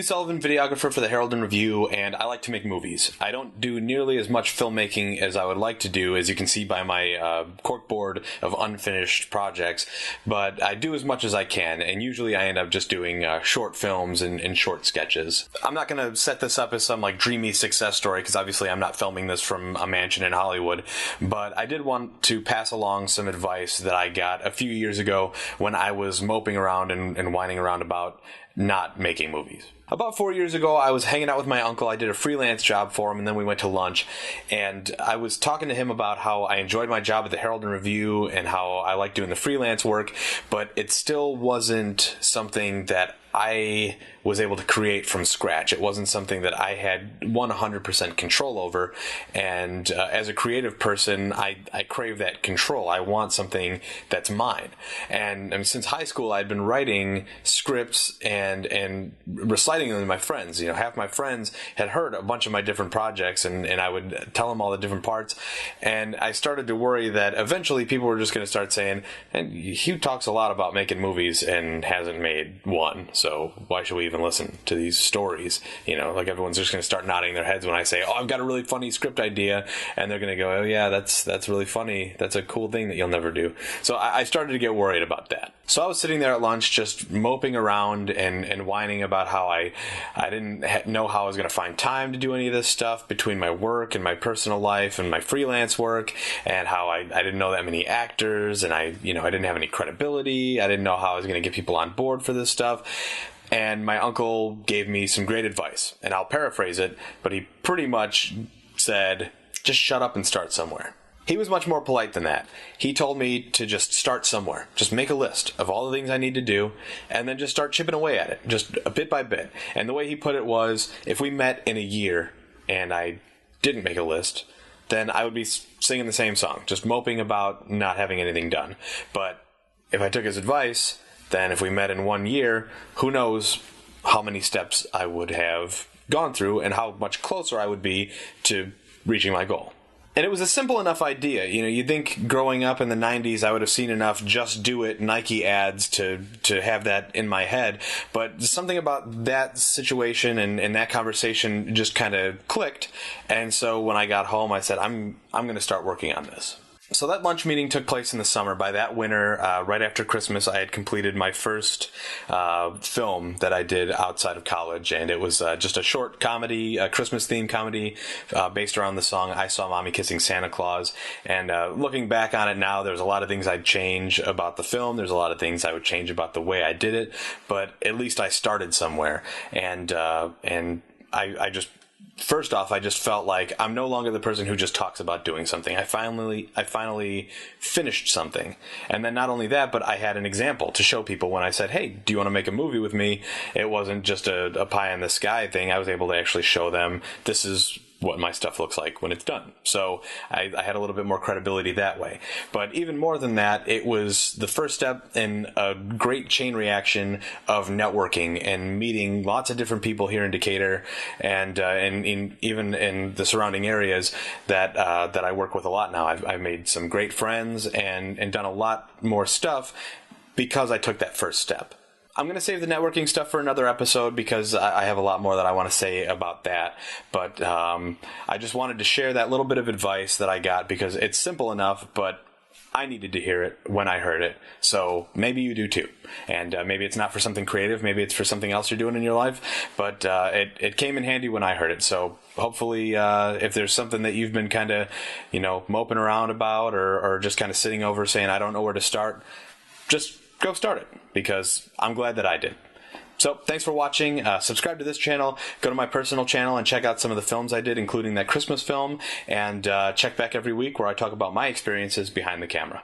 Hugh Sullivan, videographer for the Herald and Review, and I like to make movies. I don't do nearly as much filmmaking as I would like to do, as you can see by my corkboard of unfinished projects, but I do as much as I can, and usually I end up just doing short films and short sketches. I'm not going to set this up as some like dreamy success story, because obviously I'm not filming this from a mansion in Hollywood, but I did want to pass along some advice that I got a few years ago when I was moping around and whining around about not making movies. About 4 years ago, I was hanging out with my uncle. I did a freelance job for him, and then we went to lunch. And I was talking to him about how I enjoyed my job at the Herald and Review and how I liked doing the freelance work, but it still wasn't something that I was able to create from scratch. It wasn't something that I had 100% control over. And as a creative person, I crave that control. I want something that's mine. And since high school, I'd been writing scripts and reciting them to my friends. You know, half my friends had heard a bunch of my different projects, and I would tell them all the different parts. And I started to worry that eventually people were just going to start saying, and Hugh talks a lot about making movies and hasn't made one. So why should we even listen to these stories? You know, like everyone's just going to start nodding their heads when I say, oh, I've got a really funny script idea. And they're going to go, oh yeah, that's really funny. That's a cool thing that you'll never do. So I started to get worried about that. So I was sitting there at lunch just moping around and whining about how I didn't know how I was going to find time to do any of this stuff between my work and my personal life and my freelance work, and how I didn't know that many actors, and I didn't have any credibility. I didn't know how I was going to get people on board for this stuff. And my uncle gave me some great advice, and I'll paraphrase it, but he pretty much said, just shut up and start somewhere. He was much more polite than that. He told me to just start somewhere. Just make a list of all the things I need to do, and then just start chipping away at it, just a bit by bit. And the way he put it was, if we met in a year and I didn't make a list, then I would be singing the same song, just moping about not having anything done. But if I took his advice, then if we met in 1 year, who knows how many steps I would have gone through and how much closer I would be to reaching my goal. And it was a simple enough idea. You know, you'd think growing up in the 90s, I would have seen enough Just Do It Nike ads to have that in my head. But something about that situation and that conversation just kind of clicked. And so when I got home, I said, I'm going to start working on this. So that lunch meeting took place in the summer. By that winter, right after Christmas, I had completed my first film that I did outside of college, and it was just a short comedy, a Christmas-themed comedy based around the song I Saw Mommy Kissing Santa Claus. And looking back on it now, there's a lot of things I'd change about the film. There's a lot of things I would change about the way I did it, but at least I started somewhere. And I just... First off, I just felt like I'm no longer the person who just talks about doing something. I finally finished something. And then not only that, but I had an example to show people when I said, hey, do you want to make a movie with me? It wasn't just a pie in the sky thing. I was able to actually show them this is what my stuff looks like when it's done. So I had a little bit more credibility that way. But even more than that, it was the first step in a great chain reaction of networking and meeting lots of different people here in Decatur and even in the surrounding areas that I work with a lot now. I've made some great friends and done a lot more stuff because I took that first step. I'm going to save the networking stuff for another episode because I have a lot more that I want to say about that. But I just wanted to share that little bit of advice that I got because it's simple enough, but I needed to hear it when I heard it. So maybe you do too. And maybe it's not for something creative. Maybe it's for something else you're doing in your life. But it came in handy when I heard it. So hopefully if there's something that you've been kind of, moping around about or just kind of sitting over saying, I don't know where to start, just go start it, because I'm glad that I did. So thanks for watching. Subscribe to this channel. Go to my personal channel and check out some of the films I did, including that Christmas film. And check back every week where I talk about my experiences behind the camera.